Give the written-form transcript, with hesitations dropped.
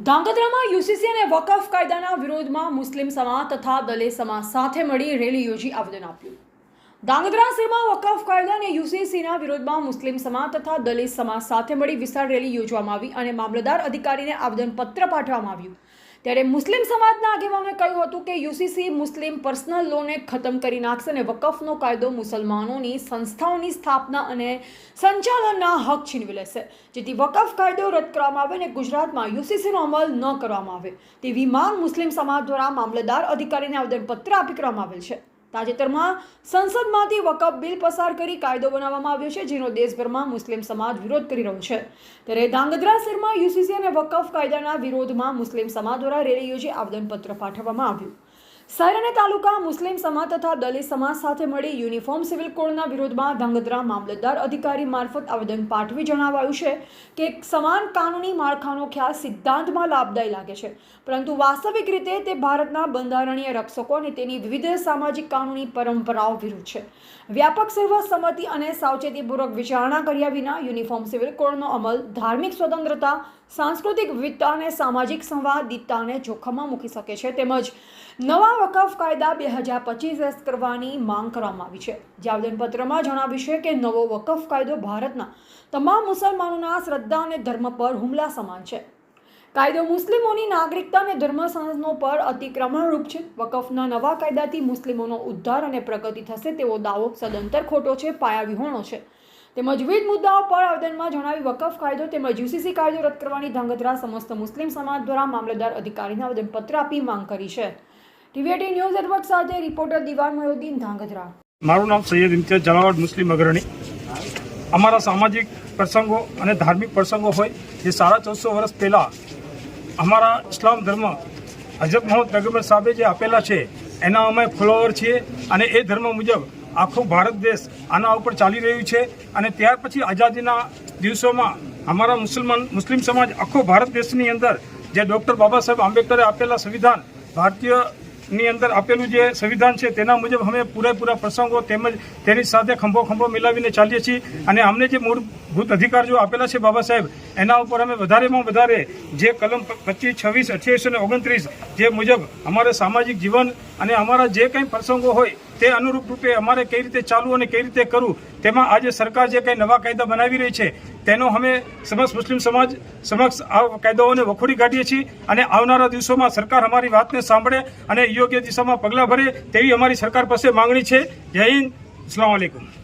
ધાંગધ્રામાં UCC અને વકફ કાયદાના વિરોધમાં મુસ્લિમ સમાજ તથા દલિત સમાજ સાથે મળી રેલી યોજી આવેદન આપ્યું। ધાંગધ્રા શહેરમાં વકફ કાયદા અને યુસીસીના વિરોધમાં મુસ્લિમ સમાજ તથા દલિત સમાજ સાથે મળી વિશાળ રેલી યોજવામાં આવી અને મામલતદાર અધિકારીને આવેદનપત્ર પાઠવવામાં આવ્યું। ત્યારે મુસ્લિમ સમાજના આગેવાનોએ કહ્યું હતું કે યુસીસી મુસ્લિમ પર્સનલ લોનને ખતમ કરી નાખશે અને વકફનો કાયદો મુસલમાનોની સંસ્થાઓની સ્થાપના અને સંચાલનના હક છીનવી લેશે, જેથી વકફ કાયદો રદ કરવામાં આવે અને ગુજરાતમાં યુસીસીનો અમલ ન કરવામાં આવે તેવી માંગ મુસ્લિમ સમાજ દ્વારા મામલતદાર અધિકારીને આવેદનપત્ર આપી કરવામાં આવેલ છે। તાજેતરમાં સંસદમાંથી વકફ બિલ પસાર કરી કાયદો બનાવવામાં આવ્યો છે, જેનો દેશભરમાં મુસ્લિમ સમાજ વિરોધ કરી રહ્યો છે। ત્યારે ધાંગધ્રા શહેરમાં યુસીસી અને વકફ કાયદાના વિરોધમાં મુસ્લિમ સમાજ દ્વારા રેલી યોજી આવેદનપત્ર પાઠવવામાં આવ્યું। શહેર અને તાલુકા મુસ્લિમ સમાજ તથા દલિત સમાજ સાથે મળી યુનિફોર્મ સિવિલ કોડના વિરોધમાં ધાંગધ્રા મામલતદાર અધિકારી મારફત આવેદન પાઠવી જણાવાયું છે કે સમાન કાનૂની માળખાનો ખ્યાલ સિદ્ધાંતમાં લાભદાયી લાગે છે, પરંતુ વાસ્તવિક રીતે તે ભારતના બંધારણીય રક્ષકો અને તેની વિવિધ સામાજિક કાનૂની પરંપરાઓ વિરુદ્ધ છે। વ્યાપક સર્વસંમતિ અને સાવચેતીપૂર્વક વિચારણા કર્યા વિના યુનિફોર્મ સિવિલ કોડનો અમલ ધાર્મિક સ્વતંત્રતા, સાંસ્કૃતિક વિવિધતા અને સામાજિક સંવાદિતાને જોખમમાં મૂકી શકે છે। તેમજ નવા વકફ કાયદા 2025 રદ કરવાની માંગ કરવામાં આવી છે। જે આવેદનપત્રમાં જણાવ્યું છે કે નવો વકફ કાયદો ભારતના તમામ મુસલમાનોના શ્રદ્ધા અને ધર્મ પર હુમલા સમાન છે। કાયદો મુસ્લિમોની નાગરિકતા અને ધર્મ સંસ્થાનો પર અતિક્રમણરૂપ છે। વકફના નવા કાયદાથી મુસ્લિમોનો ઉદ્ધાર અને પ્રગતિ થશે તેવો દાવો સદંતર ખોટો છે, પાયાવિહોણો છે। તેમજ વિવિધ મુદ્દાઓ પર આવેદનમાં જણાવી વકફ કાયદો તેમજ યુસીસી કાયદો રદ કરવાની ધાંગધ્રા સમસ્ત મુસ્લિમ સમાજ દ્વારા મામલતદાર અધિકારીને આવેદનપત્ર આપી માંગ કરી છે। ટીવી18 ન્યૂઝ નેટવર્ક સાથે રિપોર્ટર દિવાન મોયુદ્દીન, ધાંગધ્રા। મારું નામ સૈયદ ઇમ્તિયાઝ જલાવડ, મુસ્લિમ અગ્રણી। અમારા સામાજિક પ્રસંગો અને ધાર્મિક પ્રસંગો હોય જે 450 વર્ષ પહેલાં અમારા ઇસ્લામ ધર્મ હજરત મોહમ્મદ પૈગંબર સાહેબે જે આપેલા છે એના અમે ફોલોવર છીએ અને એ ધર્મ મુજબ આખો ભારત દેશ આના ઉપર ચાલી રહ્યું છે। અને ત્યાર પછી આઝાદીના દિવસોમાં અમારા મુસ્લિમ સમાજ આખો ભારત દેશની અંદર જે ડૉક્ટર બાબા સાહેબ આંબેડકરે આપેલા સંવિધાન, ભારતીયની અંદર આપેલું જે સંવિધાન છે તેના મુજબ અમે પૂરેપૂરા પ્રસંગો તેમજ તેની સાથે ખંભો મિલાવીને ચાલીએ છીએ। અને અમને જે મૂળભૂત અધિકાર જો આપેલા છે બાબા સાહેબ, એના ઉપર અમે વધારેમાં વધારે જે કલમ 25, 26, 28 અને 29 જે મુજબ અમારે સામાજિક જીવન અને અમારા જે કંઈ પ્રસંગો હોય તે અનુરૂપ રૂપે અમારે કઈ રીતે ચાલવું અને કઈ રીતે કરવું, તેમાં આજે સરકાર જે કંઈ નવા કાયદા બનાવી રહી છે તેનો અમે સમસ્ત મુસ્લિમ સમાજ સમક્ષ આ કાયદાઓને વખોડી કાઢીએ છીએ। અને આવનારા દિવસોમાં સરકાર અમારી વાતને સાંભળે અને યોગ્ય દિશામાં પગલાં ભરે તેવી અમારી સરકાર પાસે માંગણી છે। જય હિન્દ, અસ્સલામુ અલૈકુમ।